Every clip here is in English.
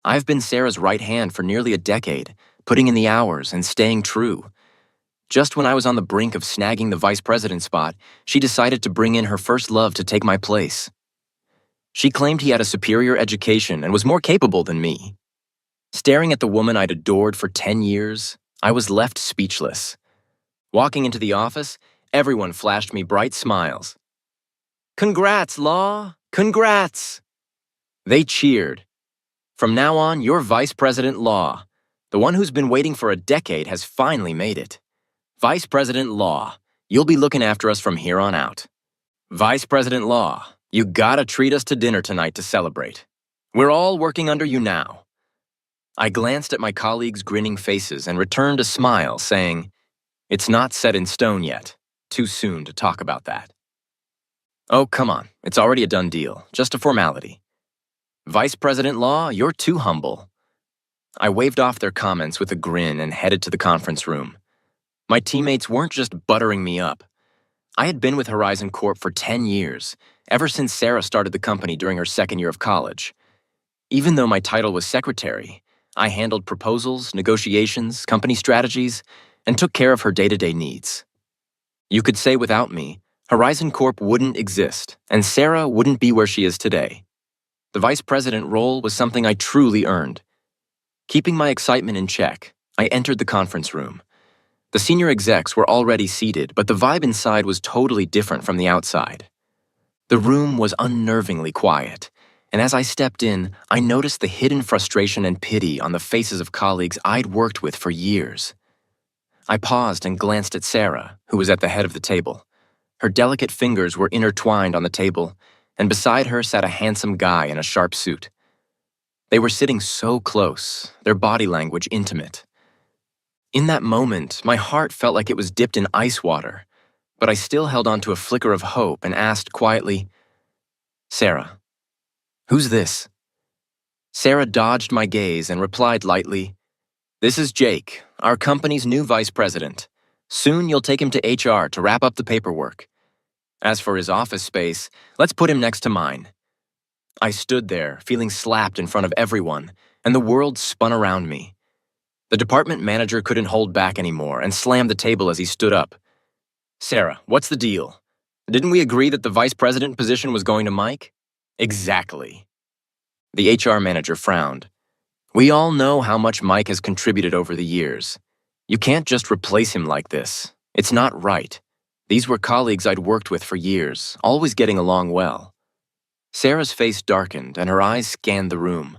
I've been Sarah's right hand for nearly a decade, putting in the hours and staying true. Just when I was on the brink of snagging the vice president spot, she decided to bring in her first love to take my place. She claimed he had a superior education and was more capable than me. Staring at the woman I'd adored for 10 years, I was left speechless. Walking into the office, everyone flashed me bright smiles. "Congrats, Law! Congrats!" They cheered. "From now on, you're Vice President Law. The one who's been waiting for a decade has finally made it. Vice President Law, you'll be looking after us from here on out. Vice President Law, you gotta treat us to dinner tonight to celebrate. We're all working under you now." I glanced at my colleagues' grinning faces and returned a smile, saying, "It's not set in stone yet. Too soon to talk about that." "Oh, come on. It's already a done deal. Just a formality." "Vice President Law, you're too humble." I waved off their comments with a grin and headed to the conference room. My teammates weren't just buttering me up. I had been with Horizon Corp for 10 years, ever since Sarah started the company during her second year of college. Even though my title was secretary, I handled proposals, negotiations, company strategies, and took care of her day-to-day needs. You could say without me, Horizon Corp wouldn't exist, and Sarah wouldn't be where she is today. The vice president role was something I truly earned. Keeping my excitement in check, I entered the conference room. The senior execs were already seated, but the vibe inside was totally different from the outside. The room was unnervingly quiet, and as I stepped in, I noticed the hidden frustration and pity on the faces of colleagues I'd worked with for years. I paused and glanced at Sarah, who was at the head of the table. Her delicate fingers were intertwined on the table, and beside her sat a handsome guy in a sharp suit. They were sitting so close, their body language intimate. In that moment, my heart felt like it was dipped in ice water, but I still held on to a flicker of hope and asked quietly, "Sarah, who's this?" Sarah dodged my gaze and replied lightly, "This is Jake, our company's new vice president. Soon you'll take him to HR to wrap up the paperwork. As for his office space, let's put him next to mine." I stood there, feeling slapped in front of everyone, and the world spun around me. The department manager couldn't hold back anymore and slammed the table as he stood up. "Sarah, what's the deal? Didn't we agree that the vice president position was going to Mike?" "Exactly." The HR manager frowned. "We all know how much Mike has contributed over the years. You can't just replace him like this. It's not right. These were colleagues I'd worked with for years, always getting along well." Sarah's face darkened and her eyes scanned the room.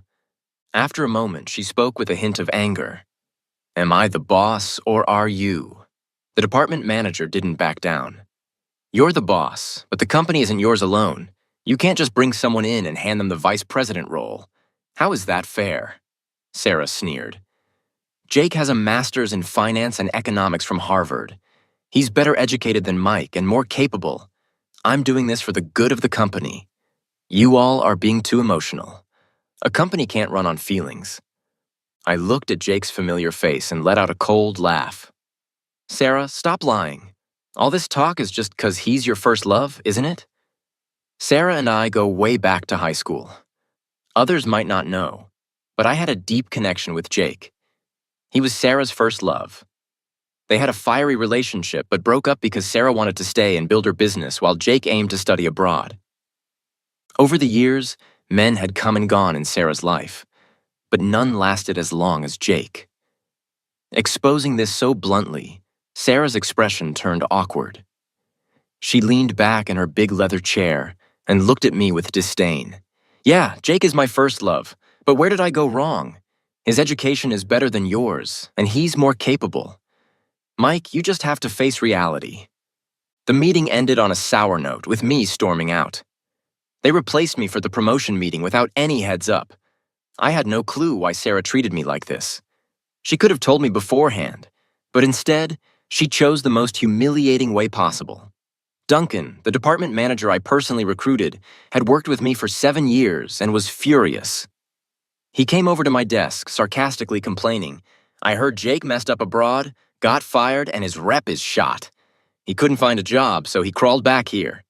After a moment, she spoke with a hint of anger. "Am I the boss or are you?" The department manager didn't back down. "You're the boss, but the company isn't yours alone. You can't just bring someone in and hand them the vice president role. How is that fair?" Sarah sneered. "Jake has a master's in finance and economics from Harvard. He's better educated than Mike and more capable. I'm doing this for the good of the company. You all are being too emotional. A company can't run on feelings." I looked at Jake's familiar face and let out a cold laugh. "Sarah, stop lying. All this talk is just 'cause he's your first love, isn't it?" Sarah and I go way back to high school. Others might not know, but I had a deep connection with Jake. He was Sarah's first love. They had a fiery relationship but broke up because Sarah wanted to stay and build her business while Jake aimed to study abroad. Over the years, men had come and gone in Sarah's life, but none lasted as long as Jake. Exposing this so bluntly, Sarah's expression turned awkward. She leaned back in her big leather chair and looked at me with disdain. "Yeah, Jake is my first love, but where did I go wrong? His education is better than yours, and he's more capable. Mike, you just have to face reality." The meeting ended on a sour note, with me storming out. They replaced me for the promotion meeting without any heads up. I had no clue why Sarah treated me like this. She could have told me beforehand, but instead, she chose the most humiliating way possible. Duncan, the department manager I personally recruited, had worked with me for 7 years and was furious. He came over to my desk, sarcastically complaining, "I heard Jake messed up abroad, got fired, and his rep is shot. He couldn't find a job, so he crawled back here.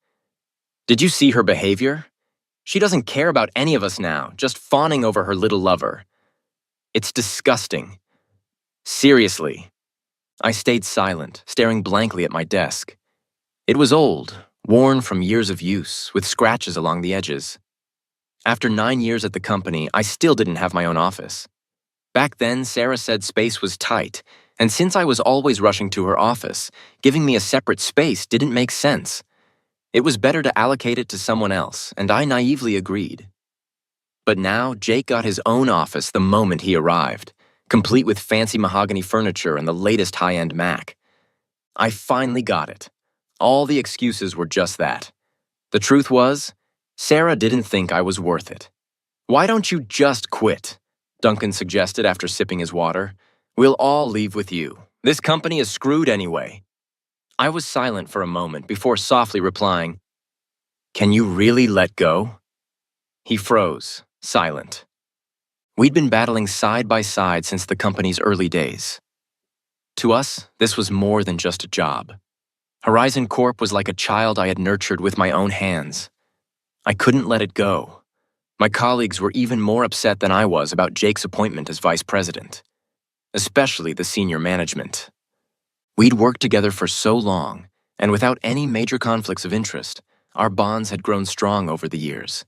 Did you see her behavior? She doesn't care about any of us now, just fawning over her little lover. It's disgusting. Seriously. I stayed silent, staring blankly at my desk. It was old, worn from years of use, with scratches along the edges. After 9 years at the company, I still didn't have my own office. Back then, Sarah said space was tight, and since I was always rushing to her office, giving me a separate space didn't make sense. It was better to allocate it to someone else, and I naively agreed. But now, Jake got his own office the moment he arrived, complete with fancy mahogany furniture and the latest high-end Mac. I finally got it. All the excuses were just that. The truth was, Sarah didn't think I was worth it. "Why don't you just quit?" Duncan suggested after sipping his water. "We'll all leave with you. This company is screwed anyway." I was silent for a moment before softly replying, "Can you really let go?" He froze, silent. We'd been battling side by side since the company's early days. To us, this was more than just a job. Horizon Corp was like a child I had nurtured with my own hands. I couldn't let it go. My colleagues were even more upset than I was about Jake's appointment as vice president, especially the senior management. We'd worked together for so long, and without any major conflicts of interest, our bonds had grown strong over the years.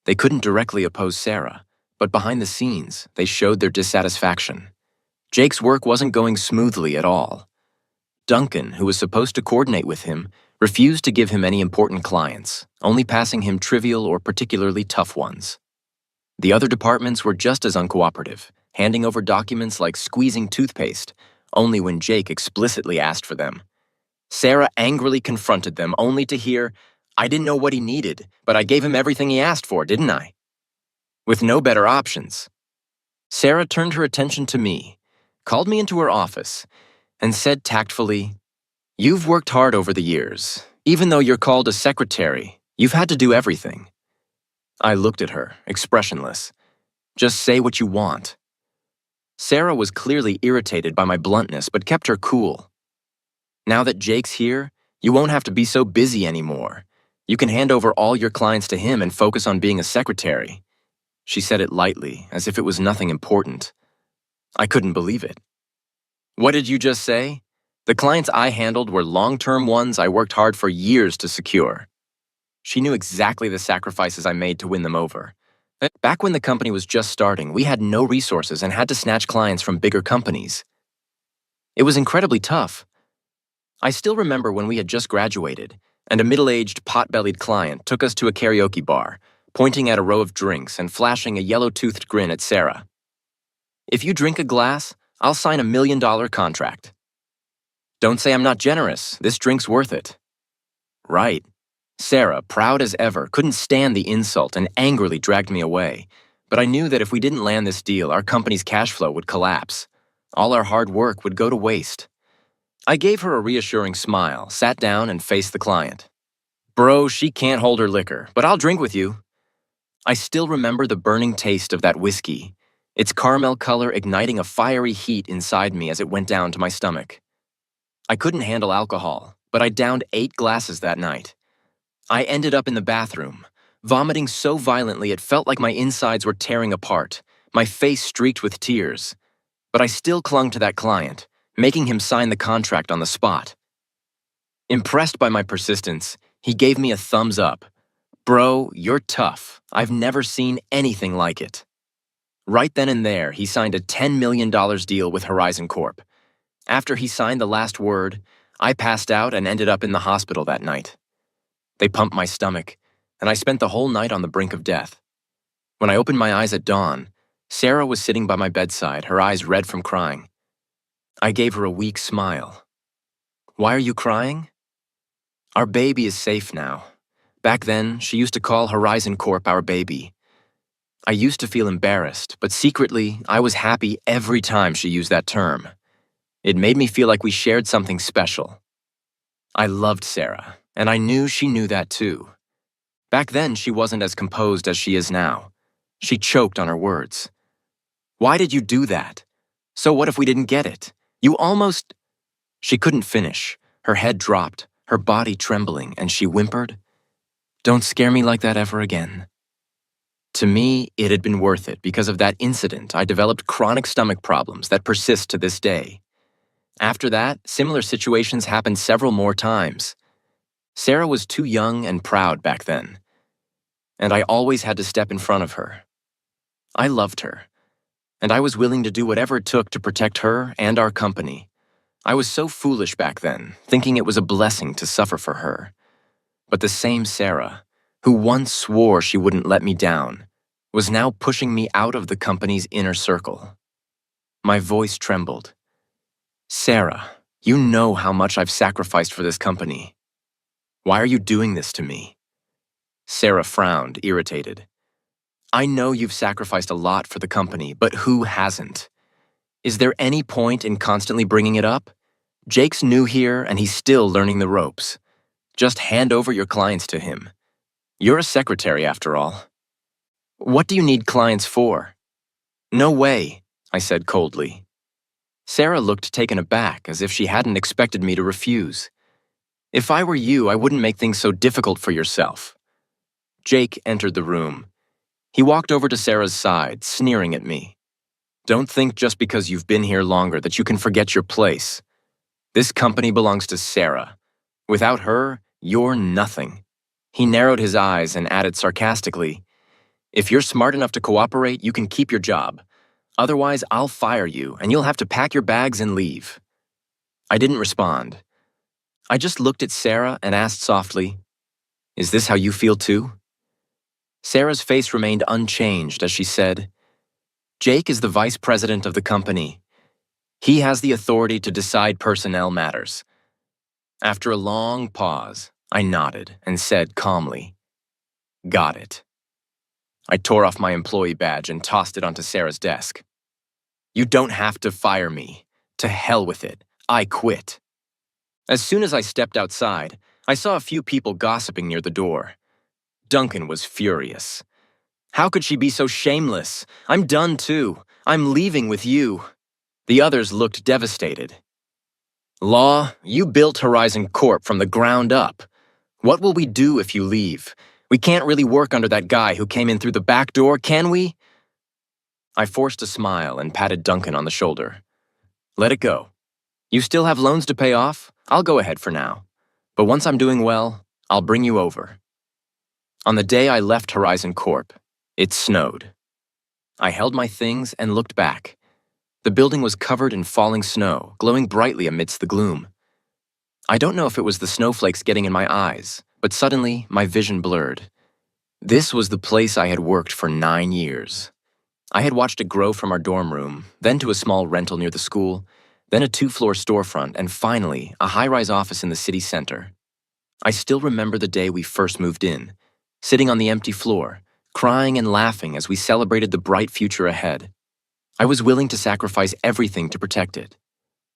They couldn't directly oppose Sarah, but behind the scenes, they showed their dissatisfaction. Jake's work wasn't going smoothly at all. Duncan, who was supposed to coordinate with him, refused to give him any important clients, only passing him trivial or particularly tough ones. The other departments were just as uncooperative, handing over documents like squeezing toothpaste, only when Jake explicitly asked for them. Sarah angrily confronted them, only to hear, "I didn't know what he needed, but I gave him everything he asked for, didn't I?" With no better options. Sarah turned her attention to me, called me into her office, and said tactfully, "You've worked hard over the years. Even though you're called a secretary, you've had to do everything." I looked at her, expressionless. "Just say what you want." Sarah was clearly irritated by my bluntness, but kept her cool. "Now that Jake's here, you won't have to be so busy anymore. You can hand over all your clients to him and focus on being a secretary." She said it lightly, as if it was nothing important. I couldn't believe it. "What did you just say? The clients I handled were long-term ones I worked hard for years to secure." She knew exactly the sacrifices I made to win them over. Back when the company was just starting, we had no resources and had to snatch clients from bigger companies. It was incredibly tough. I still remember when we had just graduated, and a middle-aged, pot-bellied client took us to a karaoke bar, pointing at a row of drinks and flashing a yellow-toothed grin at Sarah. "If you drink a glass, I'll sign $1 million contract." "Don't say I'm not generous. This drink's worth it." Right. Sarah, proud as ever, couldn't stand the insult and angrily dragged me away. But I knew that if we didn't land this deal, our company's cash flow would collapse. All our hard work would go to waste. I gave her a reassuring smile, sat down, and faced the client. "Bro, she can't hold her liquor, but I'll drink with you." I still remember the burning taste of that whiskey, its caramel color igniting a fiery heat inside me as it went down to my stomach. I couldn't handle alcohol, but I downed 8 glasses that night. I ended up in the bathroom, vomiting so violently it felt like my insides were tearing apart, my face streaked with tears. But I still clung to that client, making him sign the contract on the spot. Impressed by my persistence, he gave me a thumbs up. "Bro, you're tough. I've never seen anything like it." Right then and there, he signed a $10 million deal with Horizon Corp. After he signed the last word, I passed out and ended up in the hospital that night. They pumped my stomach, and I spent the whole night on the brink of death. When I opened my eyes at dawn, Sarah was sitting by my bedside, her eyes red from crying. I gave her a weak smile. "Why are you crying?" "Our baby is safe now. Back then, she used to call Horizon Corp our baby. I used to feel embarrassed, but secretly, I was happy every time she used that term. It made me feel like we shared something special." I loved Sarah, and I knew she knew that too. Back then, she wasn't as composed as she is now. She choked on her words. "Why did you do that? So what if we didn't get it? You almost—" She couldn't finish. Her head dropped, her body trembling, and she whimpered, "Don't scare me like that ever again." To me, it had been worth it because of that incident. I developed chronic stomach problems that persist to this day. After that, similar situations happened several more times. Sarah was too young and proud back then, and I always had to step in front of her. I loved her, and I was willing to do whatever it took to protect her and our company. I was so foolish back then, thinking it was a blessing to suffer for her. But the same Sarah, who once swore she wouldn't let me down, was now pushing me out of the company's inner circle. My voice trembled. Sarah, you know how much I've sacrificed for this company. Why are you doing this to me? Sarah frowned, irritated. I know you've sacrificed a lot for the company, but who hasn't? Is there any point in constantly bringing it up? Jake's new here and he's still learning the ropes. Just hand over your clients to him. You're a secretary after all. What do you need clients for? No way, I said coldly. Sarah looked taken aback, as if she hadn't expected me to refuse. If I were you, I wouldn't make things so difficult for yourself. Jake entered the room. He walked over to Sarah's side, sneering at me. Don't think just because you've been here longer that you can forget your place. This company belongs to Sarah. Without her, you're nothing. He narrowed his eyes and added sarcastically, if you're smart enough to cooperate, you can keep your job. Otherwise, I'll fire you, and you'll have to pack your bags and leave. I didn't respond. I just looked at Sarah and asked softly, is this how you feel too? Sarah's face remained unchanged as she said, Jake is the vice president of the company. He has the authority to decide personnel matters. After a long pause, I nodded and said calmly, got it. I tore off my employee badge and tossed it onto Sarah's desk. You don't have to fire me. To hell with it. I quit. As soon as I stepped outside, I saw a few people gossiping near the door. Duncan was furious. How could she be so shameless? I'm done too. I'm leaving with you. The others looked devastated. Law, you built Horizon Corp from the ground up. What will we do if you leave? We can't really work under that guy who came in through the back door, can we? I forced a smile and patted Duncan on the shoulder. Let it go. You still have loans to pay off? I'll go ahead for now. But once I'm doing well, I'll bring you over. On the day I left Horizon Corp, it snowed. I held my things and looked back. The building was covered in falling snow, glowing brightly amidst the gloom. I don't know if it was the snowflakes getting in my eyes, but suddenly my vision blurred. This was the place I had worked for 9 years. I had watched it grow from our dorm room, then to a small rental near the school, then a 2-floor storefront, and finally, a high-rise office in the city center. I still remember the day we first moved in, sitting on the empty floor, crying and laughing as we celebrated the bright future ahead. I was willing to sacrifice everything to protect it.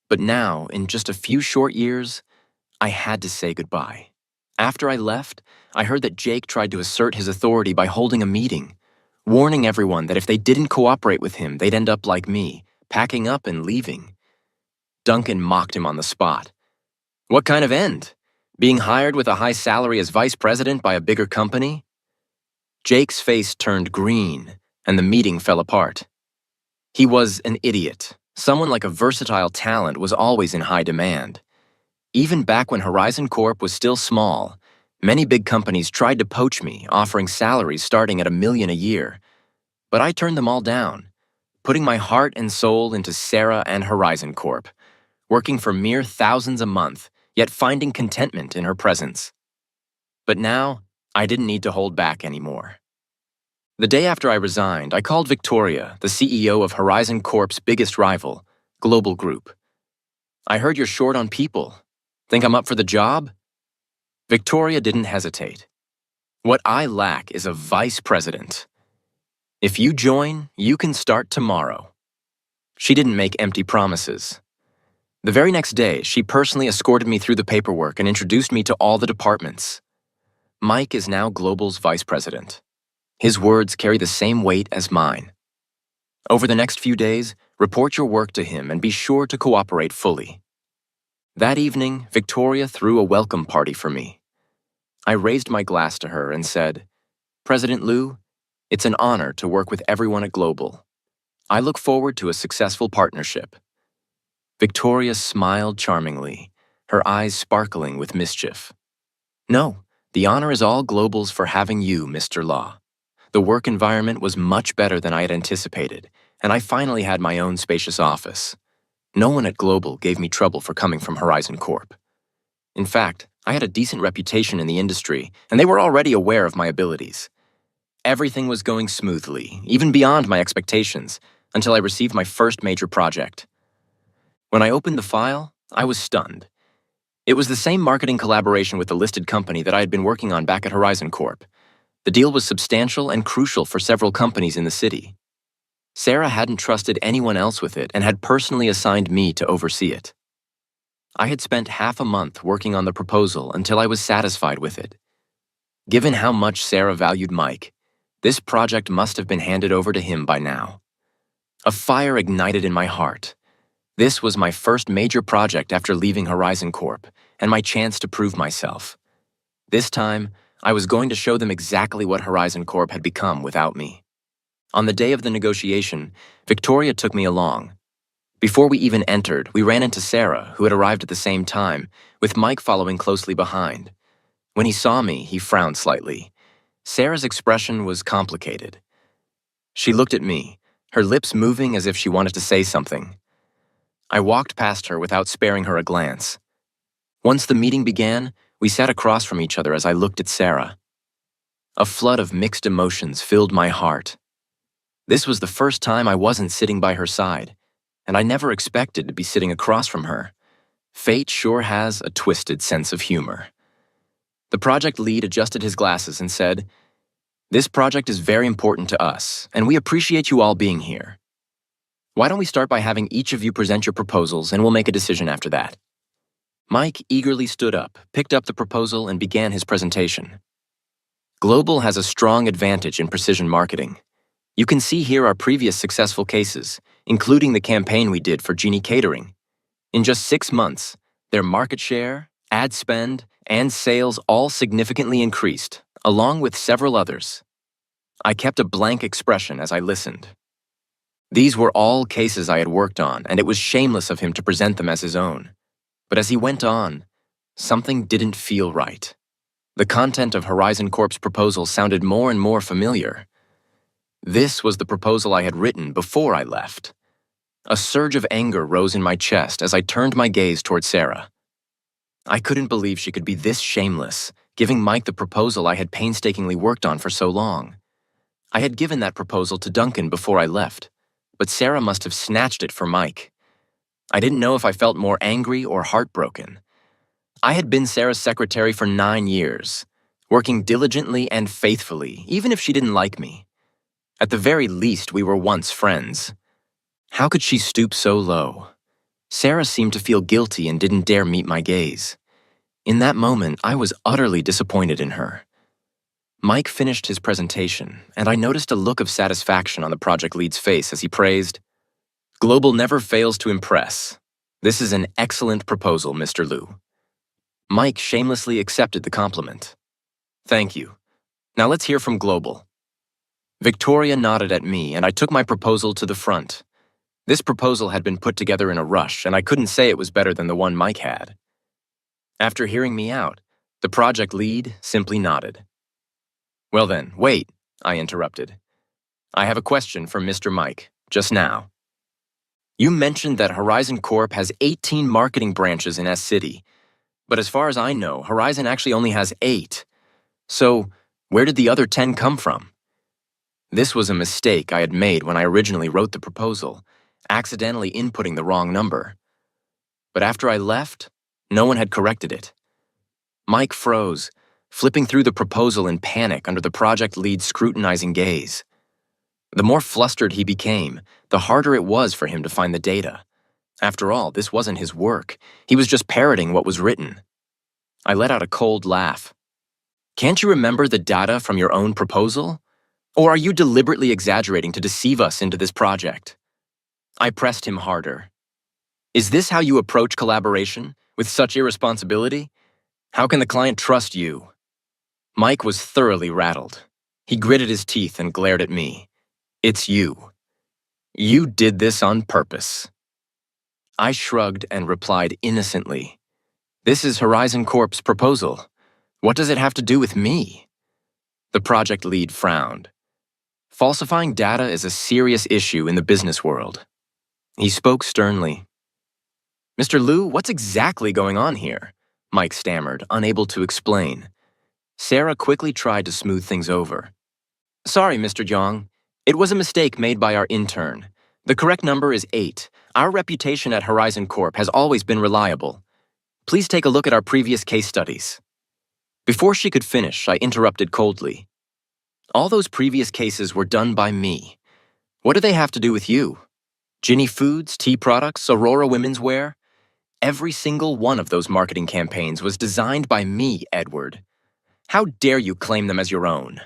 But now, in just a few short years, I had to say goodbye. After I left, I heard that Jake tried to assert his authority by holding a meeting, warning everyone that if they didn't cooperate with him, they'd end up like me, packing up and leaving. Duncan mocked him on the spot. What kind of end? Being hired with a high salary as vice president by a bigger company? Jake's face turned green, and the meeting fell apart. He was an idiot. Someone like a versatile talent was always in high demand. Even back when Horizon Corp was still small, many big companies tried to poach me, offering salaries starting at $1 million a year. But I turned them all down, putting my heart and soul into Sarah and Horizon Corp, working for mere thousands a month, yet finding contentment in her presence. But now, I didn't need to hold back anymore. The day after I resigned, I called Victoria, the CEO of Horizon Corp's biggest rival, Global Group. I heard you're short on people. Think I'm up for the job? Victoria didn't hesitate. What I lack is a vice president. If you join, you can start tomorrow. She didn't make empty promises. The very next day, she personally escorted me through the paperwork and introduced me to all the departments. Mike is now Global's vice president. His words carry the same weight as mine. Over the next few days, report your work to him and be sure to cooperate fully. That evening, Victoria threw a welcome party for me. I raised my glass to her and said, President Liu, It's an honor to work with everyone at Global. I look forward to a successful partnership." Victoria smiled charmingly, her eyes sparkling with mischief. "No, the honor is all Global's for having you, Mr. Law. The work environment was much better than I had anticipated, and I finally had my own spacious office. No one at Global gave me trouble for coming from Horizon Corp. In fact, I had a decent reputation in the industry, and they were already aware of my abilities. Everything was going smoothly, even beyond my expectations, until I received my first major project. When I opened the file, I was stunned. It was the same marketing collaboration with the listed company that I had been working on back at Horizon Corp. The deal was substantial and crucial for several companies in the city. Sarah hadn't trusted anyone else with it and had personally assigned me to oversee it. I had spent half a month working on the proposal until I was satisfied with it. Given how much Sarah valued Mike, this project must have been handed over to him by now. A fire ignited in my heart. This was my first major project after leaving Horizon Corp, and my chance to prove myself. This time, I was going to show them exactly what Horizon Corp had become without me. On the day of the negotiation, Victoria took me along. Before we even entered, we ran into Sarah, who had arrived at the same time, with Mike following closely behind. When he saw me, he frowned slightly. Sarah's expression was complicated. She looked at me, her lips moving as if she wanted to say something. I walked past her without sparing her a glance. Once the meeting began, we sat across from each other as I looked at Sarah. A flood of mixed emotions filled my heart. This was the first time I wasn't sitting by her side, and I never expected to be sitting across from her. Fate sure has a twisted sense of humor. The project lead adjusted his glasses and said, "This project is very important to us, and we appreciate you all being here. Why don't we start by having each of you present your proposals, and we'll make a decision after that." Mike eagerly stood up, picked up the proposal, and began his presentation. Global has a strong advantage in precision marketing. You can see here our previous successful cases, including the campaign we did for Genie Catering. In just 6 months, their market share, ad spend, and sales all significantly increased, along with several others. I kept a blank expression as I listened. These were all cases I had worked on, and it was shameless of him to present them as his own. But as he went on, something didn't feel right. The content of Horizon Corp's proposal sounded more and more familiar. This was the proposal I had written before I left. A surge of anger rose in my chest as I turned my gaze toward Sarah. I couldn't believe she could be this shameless, giving Mike the proposal I had painstakingly worked on for so long. I had given that proposal to Duncan before I left, but Sarah must have snatched it for Mike. I didn't know if I felt more angry or heartbroken. I had been Sarah's secretary for 9 years, working diligently and faithfully, even if she didn't like me. At the very least, we were once friends. How could she stoop so low? Sarah seemed to feel guilty and didn't dare meet my gaze. In that moment, I was utterly disappointed in her. Mike finished his presentation, and I noticed a look of satisfaction on the project lead's face as he praised, "Global never fails to impress. This is an excellent proposal, Mr. Liu." Mike shamelessly accepted the compliment. "Thank you. Now let's hear from Global." Victoria nodded at me, and I took my proposal to the front. This proposal had been put together in a rush, and I couldn't say it was better than the one Mike had. After hearing me out, the project lead simply nodded. "Well then, wait," I interrupted. "I have a question for Mr. Mike, just now. You mentioned that Horizon Corp has 18 marketing branches in S-City, but as far as I know, Horizon actually only has 8. So, where did the other 10 come from?" This was a mistake I had made when I originally wrote the proposal, accidentally inputting the wrong number. But after I left, no one had corrected it. Mike froze, flipping through the proposal in panic under the project lead's scrutinizing gaze. The more flustered he became, the harder it was for him to find the data. After all, this wasn't his work. He was just parroting what was written. I let out a cold laugh. "Can't you remember the data from your own proposal? Or are you deliberately exaggerating to deceive us into this project?" I pressed him harder. "Is this how you approach collaboration, with such irresponsibility? How can the client trust you?" Mike was thoroughly rattled. He gritted his teeth and glared at me. It's you. You did this on purpose. I shrugged and replied innocently. This is Horizon Corp's proposal. What does it have to do with me? The project lead frowned. Falsifying data is a serious issue in the business world. He spoke sternly. Mr. Liu, what's exactly going on here? Mike stammered, unable to explain. Sarah quickly tried to smooth things over. Sorry, Mr. Jiang. It was a mistake made by our intern. The correct number is 8. Our reputation at Horizon Corp has always been reliable. Please take a look at our previous case studies. Before she could finish, I interrupted coldly. All those previous cases were done by me. What do they have to do with you? Ginny Foods, tea products, Aurora Women's Wear? Every single one of those marketing campaigns was designed by me, Edward. How dare you claim them as your own?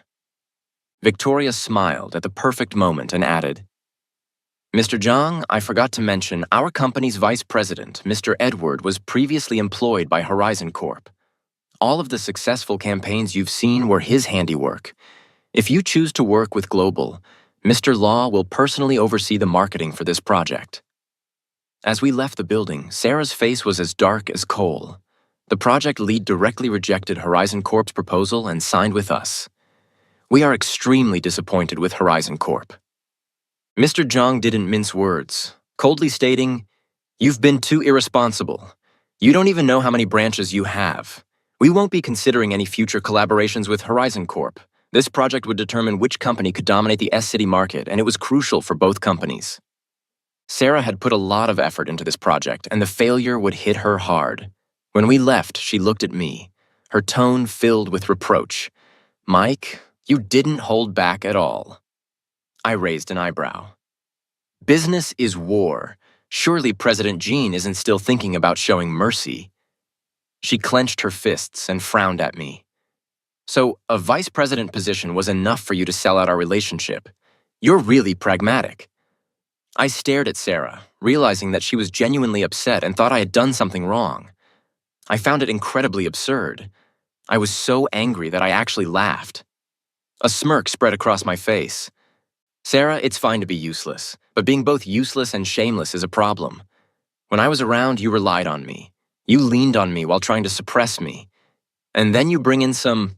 Victoria smiled at the perfect moment and added, Mr. Jiang, I forgot to mention our company's vice president, Mr. Edward, was previously employed by Horizon Corp. All of the successful campaigns you've seen were his handiwork. If you choose to work with Global, Mr. Law will personally oversee the marketing for this project. As we left the building, Sarah's face was as dark as coal. The project lead directly rejected Horizon Corp's proposal and signed with us. We are extremely disappointed with Horizon Corp. Mr. Jiang didn't mince words, coldly stating, You've been too irresponsible. You don't even know how many branches you have. We won't be considering any future collaborations with Horizon Corp. This project would determine which company could dominate the S-City market, and it was crucial for both companies. Sarah had put a lot of effort into this project, and the failure would hit her hard. When we left, she looked at me, her tone filled with reproach. Mike, you didn't hold back at all. I raised an eyebrow. Business is war. Surely President Jean isn't still thinking about showing mercy. She clenched her fists and frowned at me. So, a vice president position was enough for you to sell out our relationship. You're really pragmatic. I stared at Sarah, realizing that she was genuinely upset and thought I had done something wrong. I found it incredibly absurd. I was so angry that I actually laughed. A smirk spread across my face. Sarah, it's fine to be useless, but being both useless and shameless is a problem. When I was around, you relied on me. You leaned on me while trying to suppress me. And then you bring in some...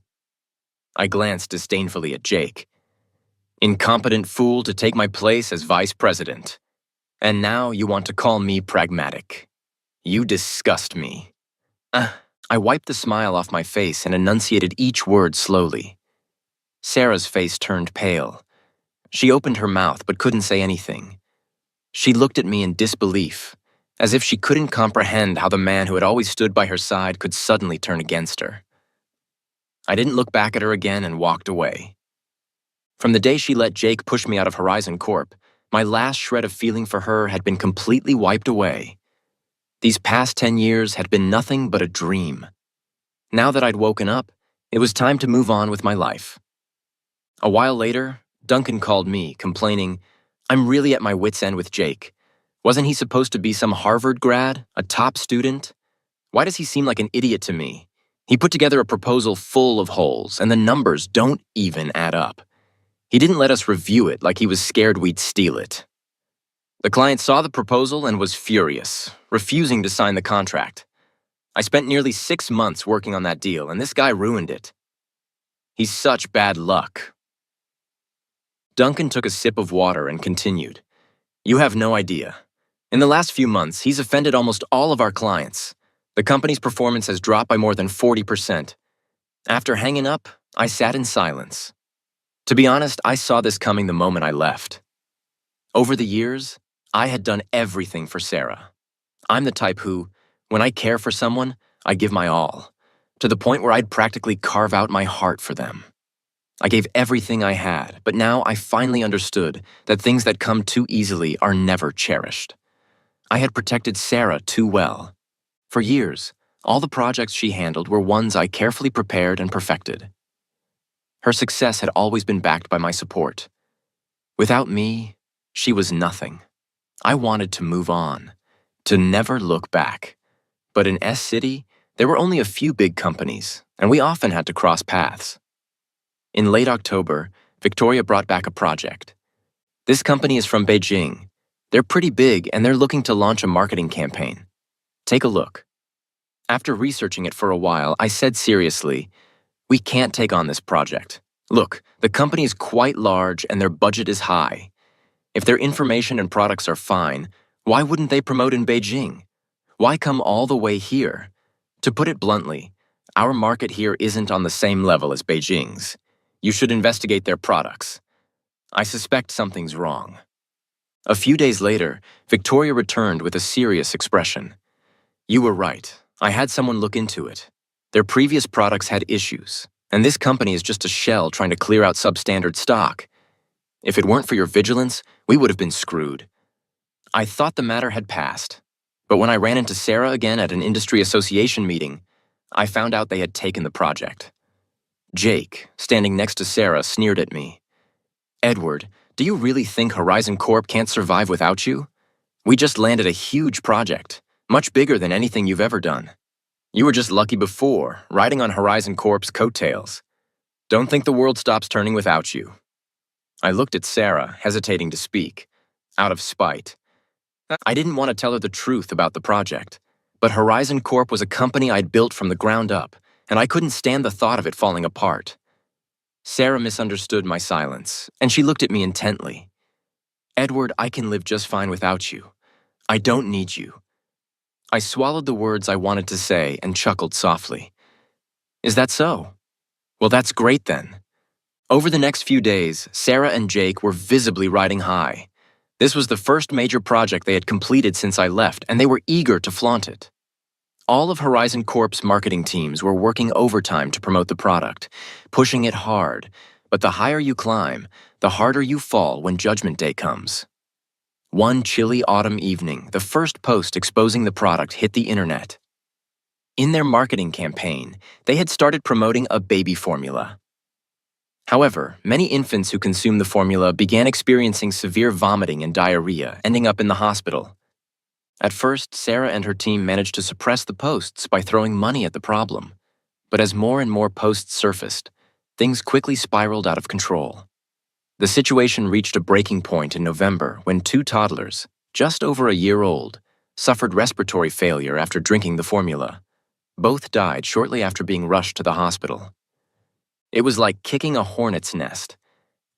I glanced disdainfully at Jake. Incompetent fool to take my place as vice president. And now you want to call me pragmatic. You disgust me. I wiped the smile off my face and enunciated each word slowly. Sarah's face turned pale. She opened her mouth but couldn't say anything. She looked at me in disbelief, as if she couldn't comprehend how the man who had always stood by her side could suddenly turn against her. I didn't look back at her again and walked away. From the day she let Jake push me out of Horizon Corp, my last shred of feeling for her had been completely wiped away. These past 10 years had been nothing but a dream. Now that I'd woken up, it was time to move on with my life. A while later, Duncan called me, complaining, I'm really at my wit's end with Jake. Wasn't he supposed to be some Harvard grad, a top student? Why does he seem like an idiot to me? He put together a proposal full of holes, and the numbers don't even add up. He didn't let us review it like he was scared we'd steal it. The client saw the proposal and was furious, refusing to sign the contract. I spent nearly 6 months working on that deal, and this guy ruined it. He's such bad luck. Duncan took a sip of water and continued. You have no idea. In the last few months, he's offended almost all of our clients. The company's performance has dropped by more than 40%. After hanging up, I sat in silence. To be honest, I saw this coming the moment I left. Over the years, I had done everything for Sarah. I'm the type who, when I care for someone, I give my all, to the point where I'd practically carve out my heart for them. I gave everything I had, but now I finally understood that things that come too easily are never cherished. I had protected Sarah too well. For years, all the projects she handled were ones I carefully prepared and perfected. Her success had always been backed by my support. Without me, she was nothing. I wanted to move on, to never look back. But in S-City, there were only a few big companies, and we often had to cross paths. In late October, Victoria brought back a project. This company is from Beijing. They're pretty big and they're looking to launch a marketing campaign. Take a look. After researching it for a while, I said seriously, we can't take on this project. Look, the company is quite large and their budget is high. If their information and products are fine, why wouldn't they promote in Beijing? Why come all the way here? To put it bluntly, our market here isn't on the same level as Beijing's. You should investigate their products. I suspect something's wrong. A few days later, Victoria returned with a serious expression. You were right. I had someone look into it. Their previous products had issues, and this company is just a shell trying to clear out substandard stock. If it weren't for your vigilance, we would have been screwed. I thought the matter had passed, but when I ran into Sarah again at an industry association meeting, I found out they had taken the project. Jake, standing next to Sarah, sneered at me. Edward, do you really think Horizon Corp can't survive without you? We just landed a huge project, much bigger than anything you've ever done. You were just lucky before, riding on Horizon Corp's coattails. Don't think the world stops turning without you. I looked at Sarah, hesitating to speak, out of spite. I didn't want to tell her the truth about the project, but Horizon Corp was a company I'd built from the ground up, and I couldn't stand the thought of it falling apart. Sarah misunderstood my silence, and she looked at me intently. Edward, I can live just fine without you. I don't need you. I swallowed the words I wanted to say and chuckled softly. Is that so? Well, that's great then. Over the next few days, Sarah and Jake were visibly riding high. This was the first major project they had completed since I left, and they were eager to flaunt it. All of Horizon Corp's marketing teams were working overtime to promote the product, pushing it hard, but the higher you climb, the harder you fall when Judgment Day comes. One chilly autumn evening, the first post exposing the product hit the internet. In their marketing campaign, they had started promoting a baby formula. However, many infants who consumed the formula began experiencing severe vomiting and diarrhea, ending up in the hospital. At first, Sarah and her team managed to suppress the posts by throwing money at the problem. But as more and more posts surfaced, things quickly spiraled out of control. The situation reached a breaking point in November when 2 toddlers, just over a year old, suffered respiratory failure after drinking the formula. Both died shortly after being rushed to the hospital. It was like kicking a hornet's nest.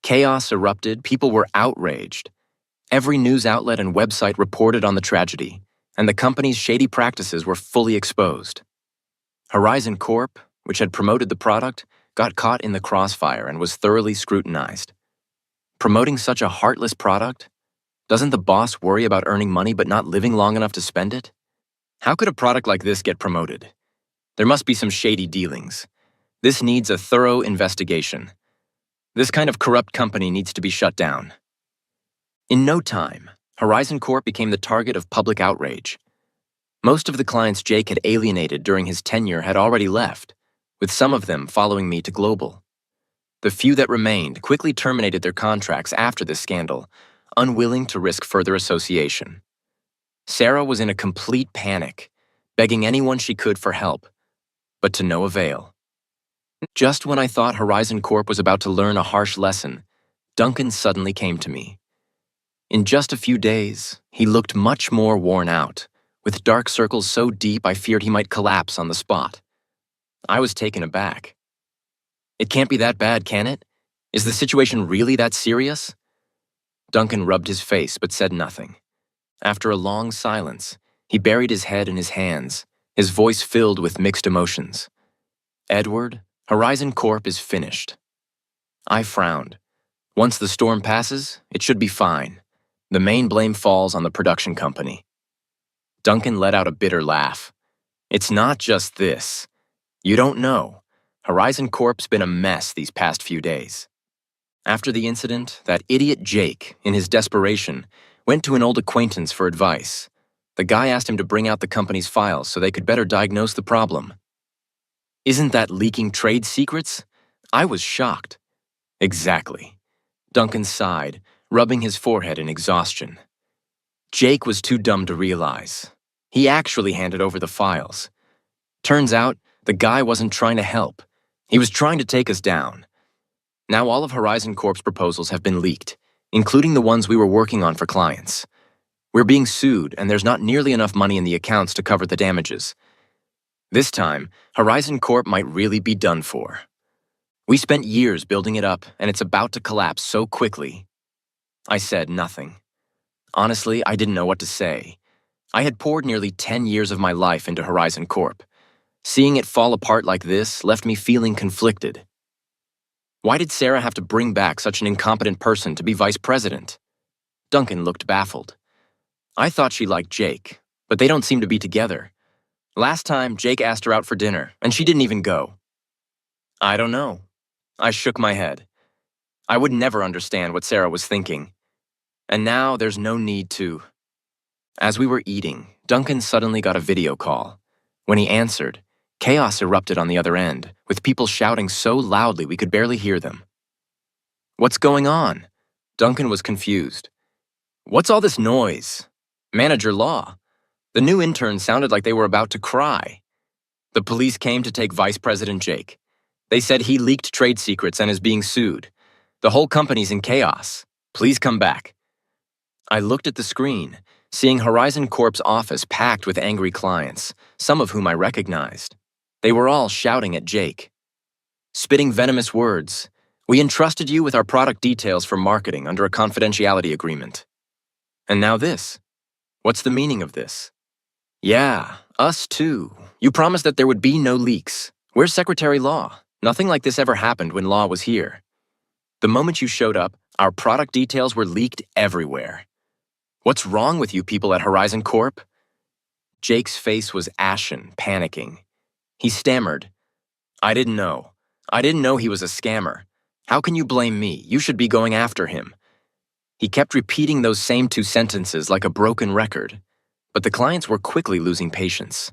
Chaos erupted, people were outraged. Every news outlet and website reported on the tragedy, and the company's shady practices were fully exposed. Horizon Corp, which had promoted the product, got caught in the crossfire and was thoroughly scrutinized. Promoting such a heartless product? Doesn't the boss worry about earning money but not living long enough to spend it? How could a product like this get promoted? There must be some shady dealings. This needs a thorough investigation. This kind of corrupt company needs to be shut down. In no time, Horizon Corp became the target of public outrage. Most of the clients Jake had alienated during his tenure had already left, with some of them following me to Global. The few that remained quickly terminated their contracts after this scandal, unwilling to risk further association. Sarah was in a complete panic, begging anyone she could for help, but to no avail. Just when I thought Horizon Corp was about to learn a harsh lesson, Duncan suddenly came to me. In just a few days, he looked much more worn out, with dark circles so deep I feared he might collapse on the spot. I was taken aback. It can't be that bad, can it? Is the situation really that serious? Duncan rubbed his face but said nothing. After a long silence, he buried his head in his hands, his voice filled with mixed emotions. Edward, Horizon Corp is finished. I frowned. Once the storm passes, it should be fine. The main blame falls on the production company. Duncan let out a bitter laugh. It's not just this. You don't know. Horizon Corp's been a mess these past few days. After the incident, that idiot Jake, in his desperation, went to an old acquaintance for advice. The guy asked him to bring out the company's files so they could better diagnose the problem. Isn't that leaking trade secrets? I was shocked. Exactly. Duncan sighed, rubbing his forehead in exhaustion. Jake was too dumb to realize. He actually handed over the files. Turns out, the guy wasn't trying to help. He was trying to take us down. Now all of Horizon Corp's proposals have been leaked, including the ones we were working on for clients. We're being sued, and there's not nearly enough money in the accounts to cover the damages. This time, Horizon Corp might really be done for. We spent years building it up, and it's about to collapse so quickly. I said nothing. Honestly, I didn't know what to say. I had poured nearly 10 years of my life into Horizon Corp. Seeing it fall apart like this left me feeling conflicted. Why did Sarah have to bring back such an incompetent person to be vice president? Duncan looked baffled. I thought she liked Jake, but they don't seem to be together. Last time, Jake asked her out for dinner, and she didn't even go. I don't know. I shook my head. I would never understand what Sarah was thinking. And now there's no need to. As we were eating, Duncan suddenly got a video call. When he answered, chaos erupted on the other end, with people shouting so loudly we could barely hear them. What's going on? Duncan was confused. What's all this noise? Manager Law. The new intern sounded like they were about to cry. The police came to take Vice President Jake. They said he leaked trade secrets and is being sued. The whole company's in chaos. Please come back. I looked at the screen, seeing Horizon Corp's office packed with angry clients, some of whom I recognized. They were all shouting at Jake, spitting venomous words. We entrusted you with our product details for marketing under a confidentiality agreement. And now this. What's the meaning of this? Yeah, us too. You promised that there would be no leaks. Where's Secretary Law? Nothing like this ever happened when Law was here. The moment you showed up, our product details were leaked everywhere. What's wrong with you people at Horizon Corp? Jake's face was ashen, panicking. He stammered. I didn't know. I didn't know he was a scammer. How can you blame me? You should be going after him. He kept repeating those same two sentences like a broken record, but the clients were quickly losing patience.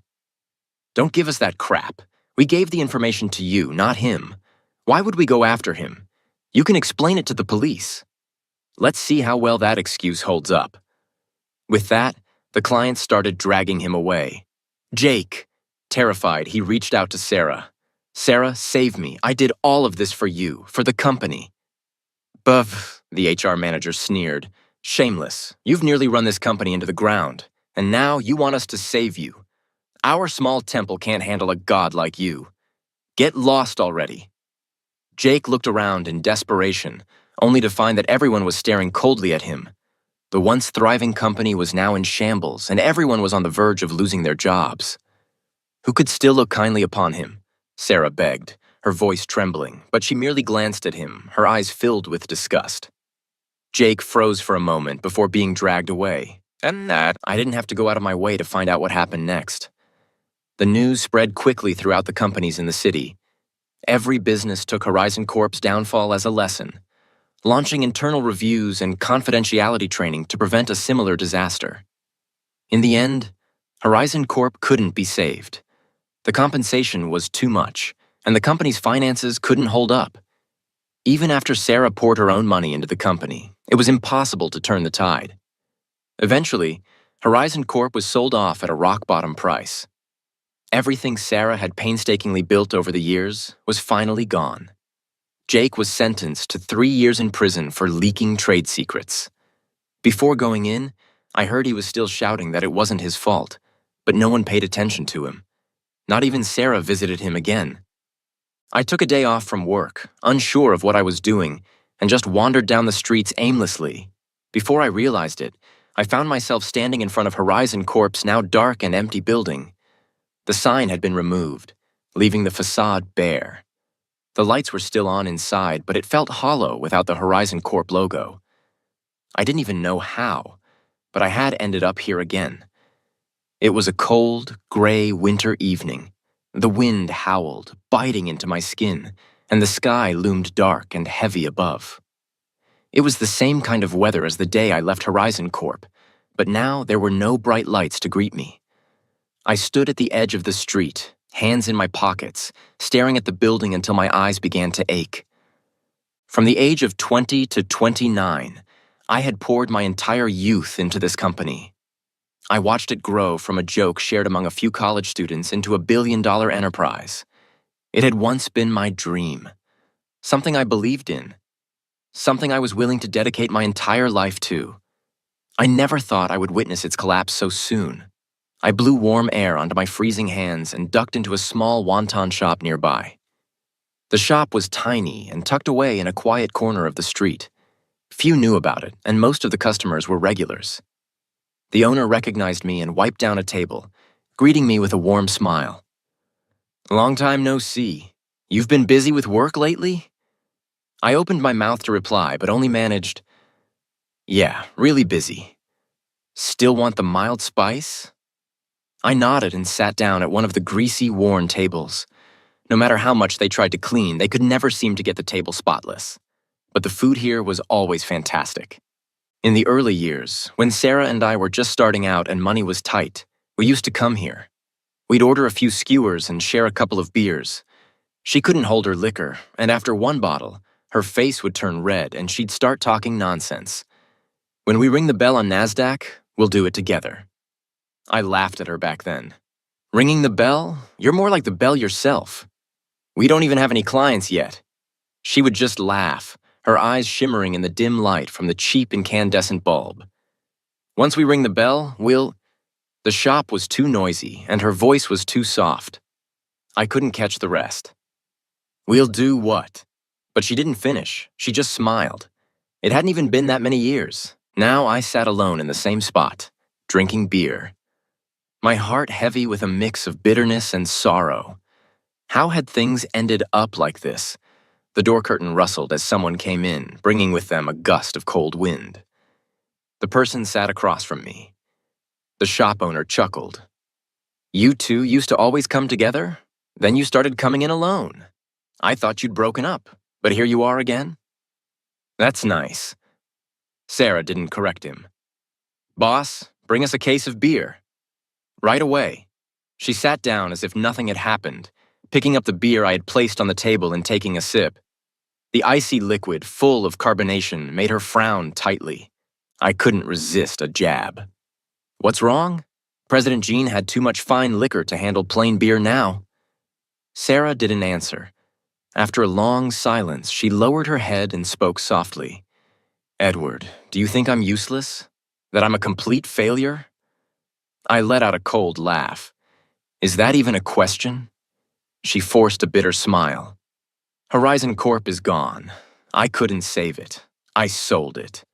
Don't give us that crap. We gave the information to you, not him. Why would we go after him? You can explain it to the police. Let's see how well that excuse holds up. With that, the clients started dragging him away. Jake. Terrified, he reached out to Sarah. Sarah, save me. I did all of this for you, for the company. Buff, the HR manager sneered. Shameless. You've nearly run this company into the ground, and now you want us to save you. Our small temple can't handle a god like you. Get lost already. Jake looked around in desperation, only to find that everyone was staring coldly at him. The once thriving company was now in shambles, and everyone was on the verge of losing their jobs. Who could still look kindly upon him? Sarah begged, her voice trembling, but she merely glanced at him, her eyes filled with disgust. Jake froze for a moment before being dragged away, and that I didn't have to go out of my way to find out what happened next. The news spread quickly throughout the companies in the city. Every business took Horizon Corp's downfall as a lesson, launching internal reviews and confidentiality training to prevent a similar disaster. In the end, Horizon Corp couldn't be saved. The compensation was too much, and the company's finances couldn't hold up. Even after Sarah poured her own money into the company, it was impossible to turn the tide. Eventually, Horizon Corp was sold off at a rock-bottom price. Everything Sarah had painstakingly built over the years was finally gone. Jake was sentenced to 3 years in prison for leaking trade secrets. Before going in, I heard he was still shouting that it wasn't his fault, but no one paid attention to him. Not even Sarah visited him again. I took a day off from work, unsure of what I was doing, and just wandered down the streets aimlessly. Before I realized it, I found myself standing in front of Horizon Corp's now dark and empty building. The sign had been removed, leaving the facade bare. The lights were still on inside, but it felt hollow without the Horizon Corp logo. I didn't even know how, but I had ended up here again. It was a cold, gray winter evening. The wind howled, biting into my skin, and the sky loomed dark and heavy above. It was the same kind of weather as the day I left Horizon Corp, but now there were no bright lights to greet me. I stood at the edge of the street, hands in my pockets, staring at the building until my eyes began to ache. From the age of 20 to 29, I had poured my entire youth into this company. I watched it grow from a joke shared among a few college students into a billion-dollar enterprise. It had once been my dream. something I believed in, something I was willing to dedicate my entire life to. I never thought I would witness its collapse so soon. I blew warm air onto my freezing hands and ducked into a small wonton shop nearby. The shop was tiny and tucked away in a quiet corner of the street. Few knew about it, and most of the customers were regulars. The owner recognized me and wiped down a table, greeting me with a warm smile. "Long time no see. You've been busy with work lately?" I opened my mouth to reply, but only managed, "Yeah, really busy. Still want the mild spice?" I nodded and sat down at one of the greasy, worn tables. No matter how much they tried to clean, they could never seem to get the table spotless. But the food here was always fantastic. In the early years, when Sarah and I were just starting out and money was tight, we used to come here. We'd order a few skewers and share a couple of beers. She couldn't hold her liquor, and after one bottle, her face would turn red and she'd start talking nonsense. "When we ring the bell on NASDAQ, we'll do it together." I laughed at her back then. "Ringing the bell? You're more like the bell yourself. We don't even have any clients yet." She would just laugh, her eyes shimmering in the dim light from the cheap incandescent bulb. "Once we ring the bell, The shop was too noisy, and her voice was too soft. I couldn't catch the rest. "We'll do what?" But she didn't finish. She just smiled. It hadn't even been that many years. Now I sat alone in the same spot, drinking beer. My heart heavy with a mix of bitterness and sorrow. How had things ended up like this? The door curtain rustled as someone came in, bringing with them a gust of cold wind. The person sat across from me. The shop owner chuckled. "You two used to always come together? Then you started coming in alone. I thought you'd broken up, but here you are again?" "That's nice." Sarah didn't correct him. "Boss, bring us a case of beer." Right away. She sat down as if nothing had happened, picking up the beer I had placed on the table and taking a sip. The icy liquid, full of carbonation, made her frown tightly. I couldn't resist a jab. "What's wrong? President Jean had too much fine liquor to handle plain beer now." Sarah didn't answer. After a long silence, she lowered her head and spoke softly. "Edward, do you think I'm useless? That I'm a complete failure?" I let out a cold laugh. "Is that even a question?" She forced a bitter smile. "Horizon Corp is gone. I couldn't save it. I sold it.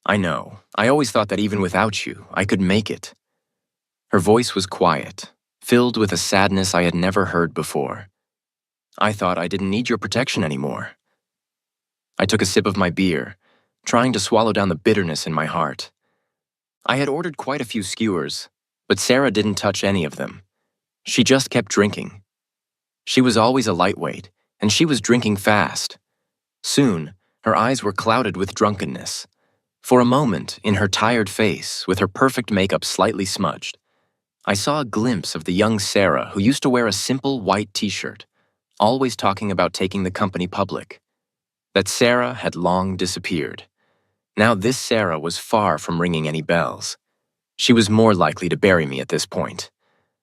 I know. I always thought that even without you, I could make it." Her voice was quiet, filled with a sadness I had never heard before. "I thought I didn't need your protection anymore." I took a sip of my beer, trying to swallow down the bitterness in my heart. I had ordered quite a few skewers, but Sarah didn't touch any of them. She just kept drinking. She was always a lightweight, and she was drinking fast. Soon, her eyes were clouded with drunkenness. For a moment, in her tired face, with her perfect makeup slightly smudged, I saw a glimpse of the young Sarah who used to wear a simple white t-shirt, always talking about taking the company public. That Sarah had long disappeared. Now this Sarah was far from ringing any bells. She was more likely to bury me at this point.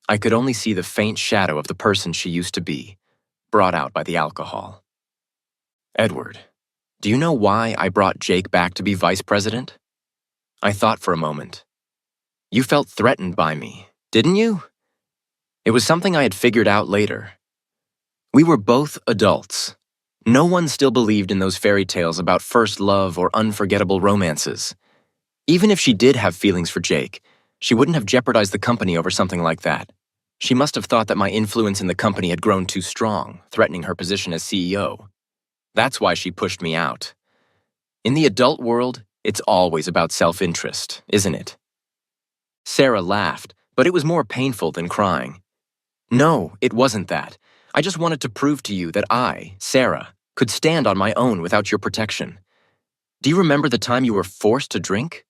I could only see the faint shadow of the person she used to be, brought out by the alcohol. "Edward, do you know why I brought Jake back to be vice president?" I thought for a moment. "You felt threatened by me, didn't you?" It was something I had figured out later. We were both adults. No one still believed in those fairy tales about first love or unforgettable romances. Even if she did have feelings for Jake, she wouldn't have jeopardized the company over something like that. She must have thought that my influence in the company had grown too strong, threatening her position as CEO. That's why she pushed me out. In the adult world, it's always about self-interest, isn't it? Sarah laughed, but it was more painful than crying. "No, it wasn't that. I just wanted to prove to you that I, Sarah, could stand on my own without your protection. Do you remember the time you were forced to drink?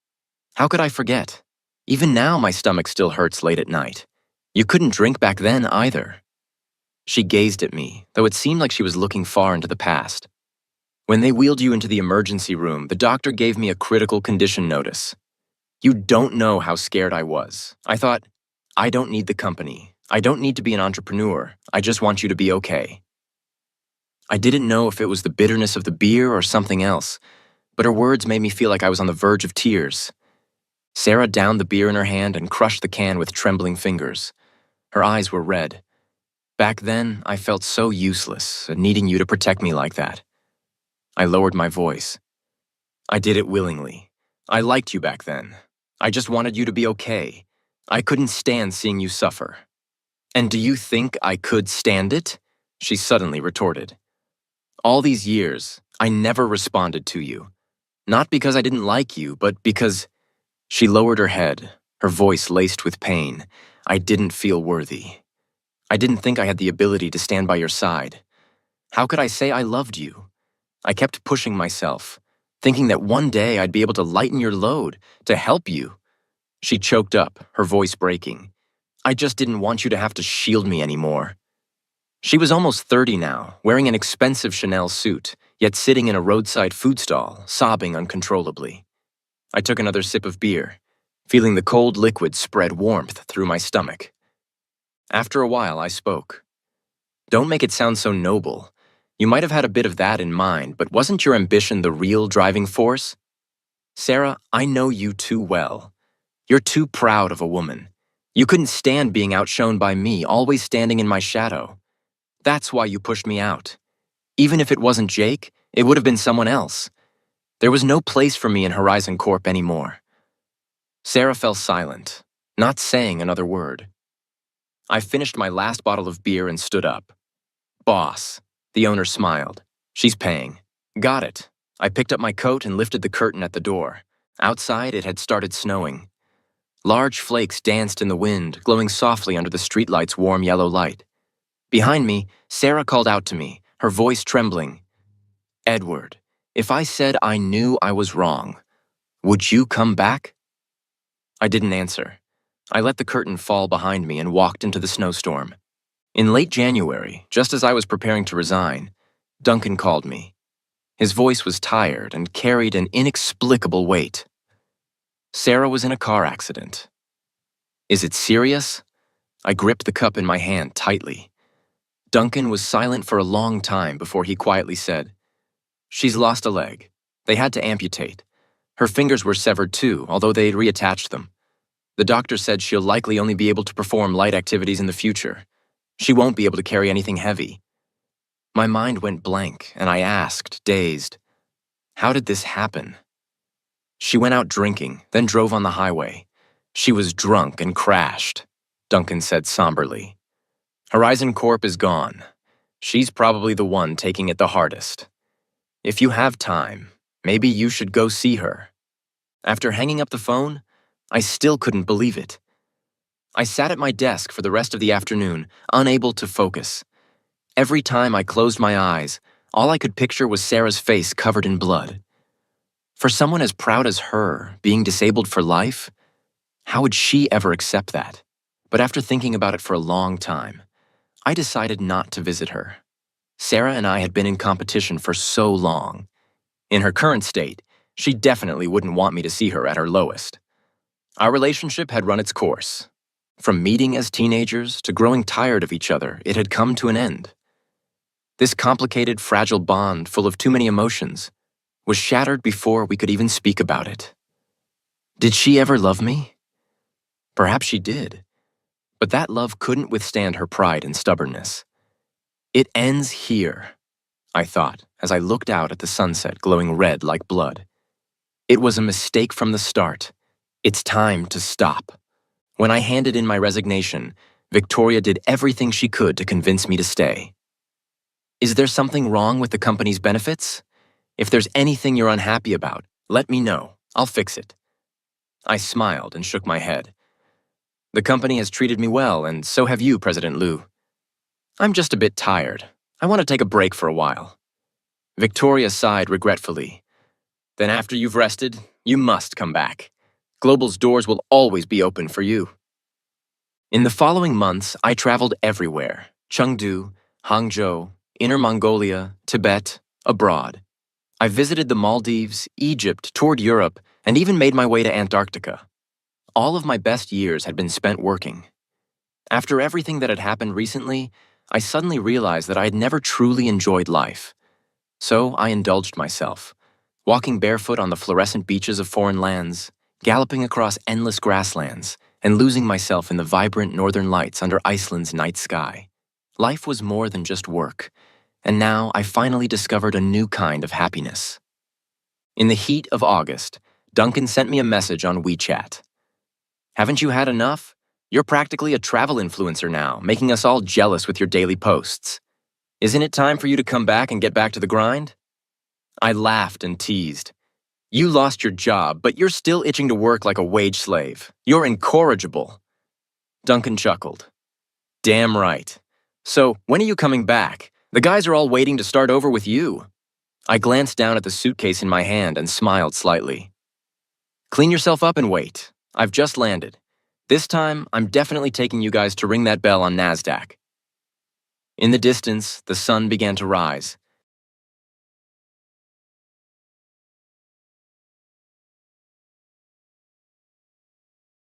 How could I forget? Even now my stomach still hurts late at night. You couldn't drink back then either." She gazed at me, though it seemed like she was looking far into the past. "When they wheeled you into the emergency room, the doctor gave me a critical condition notice. You don't know how scared I was. I thought, I don't need the company. I don't need to be an entrepreneur. I just want you to be okay." I didn't know if it was the bitterness of the beer or something else, but her words made me feel like I was on the verge of tears. Sarah downed the beer in her hand and crushed the can with trembling fingers. Her eyes were red. Back then, I felt so useless at needing you to protect me like that. I lowered my voice. I did it willingly. I liked you back then. I just wanted you to be okay. I couldn't stand seeing you suffer. And do you think I could stand it? She suddenly retorted. All these years, I never responded to you. Not because I didn't like you, but because... She lowered her head, her voice laced with pain. I didn't feel worthy. I didn't think I had the ability to stand by your side. How could I say I loved you? I kept pushing myself, thinking that one day I'd be able to lighten your load, to help you. She choked up, her voice breaking. I just didn't want you to have to shield me anymore. She was almost 30 now, wearing an expensive Chanel suit, yet sitting in a roadside food stall, sobbing uncontrollably. I took another sip of beer, feeling the cold liquid spread warmth through my stomach. After a while, I spoke. Don't make it sound so noble. You might have had a bit of that in mind, but wasn't your ambition the real driving force? Sarah, I know you too well. You're too proud of a woman. You couldn't stand being outshone by me, always standing in my shadow. That's why you pushed me out. Even if it wasn't Jake, it would have been someone else. There was no place for me in Horizon Corp anymore. Sarah fell silent, not saying another word. I finished my last bottle of beer and stood up. Boss, the owner smiled. She's paying. Got it. I picked up my coat and lifted the curtain at the door. Outside, it had started snowing. Large flakes danced in the wind, glowing softly under the streetlight's warm yellow light. Behind me, Sarah called out to me, her voice trembling. Edward, if I said I knew I was wrong, would you come back? I didn't answer. I let the curtain fall behind me and walked into the snowstorm. In late January, just as I was preparing to resign, Duncan called me. His voice was tired and carried an inexplicable weight. Sarah was in a car accident. Is it serious? I gripped the cup in my hand tightly. Duncan was silent for a long time before he quietly said, She's lost a leg. They had to amputate. Her fingers were severed too, although they'd reattached them. The doctor said she'll likely only be able to perform light activities in the future. She won't be able to carry anything heavy. My mind went blank, and I asked, dazed, how did this happen? She went out drinking, then drove on the highway. She was drunk and crashed, Duncan said somberly. Horizon Corp is gone. She's probably the one taking it the hardest. If you have time, maybe you should go see her. After hanging up the phone, I still couldn't believe it. I sat at my desk for the rest of the afternoon, unable to focus. Every time I closed my eyes, all I could picture was Sarah's face covered in blood. For someone as proud as her, being disabled for life, how would she ever accept that? But after thinking about it for a long time, I decided not to visit her. Sarah and I had been in competition for so long. In her current state, she definitely wouldn't want me to see her at her lowest. Our relationship had run its course. From meeting as teenagers to growing tired of each other, it had come to an end. This complicated, fragile bond, full of too many emotions, was shattered before we could even speak about it. Did she ever love me? Perhaps she did, but that love couldn't withstand her pride and stubbornness. It ends here, I thought, as I looked out at the sunset glowing red like blood. It was a mistake from the start. It's time to stop. When I handed in my resignation, Victoria did everything she could to convince me to stay. Is there something wrong with the company's benefits? If there's anything you're unhappy about, let me know. I'll fix it. I smiled and shook my head. The company has treated me well, and so have you, President Liu. I'm just a bit tired. I want to take a break for a while. Victoria sighed regretfully. Then after you've rested, you must come back. Global's doors will always be open for you. In the following months, I traveled everywhere. Chengdu, Hangzhou, Inner Mongolia, Tibet, abroad. I visited the Maldives, Egypt, toured Europe, and even made my way to Antarctica. All of my best years had been spent working. After everything that had happened recently, I suddenly realized that I had never truly enjoyed life. So I indulged myself, walking barefoot on the fluorescent beaches of foreign lands, galloping across endless grasslands, and losing myself in the vibrant northern lights under Iceland's night sky. Life was more than just work, and now I finally discovered a new kind of happiness. In the heat of August, Duncan sent me a message on WeChat. "Haven't you had enough? You're practically a travel influencer now, making us all jealous with your daily posts. Isn't it time for you to come back and get back to the grind?" I laughed and teased. "You lost your job, but you're still itching to work like a wage slave. You're incorrigible." Duncan chuckled. "Damn right. So, when are you coming back? The guys are all waiting to start over with you." I glanced down at the suitcase in my hand and smiled slightly. "Clean yourself up and wait. I've just landed. This time, I'm definitely taking you guys to ring that bell on NASDAQ." In the distance, the sun began to rise,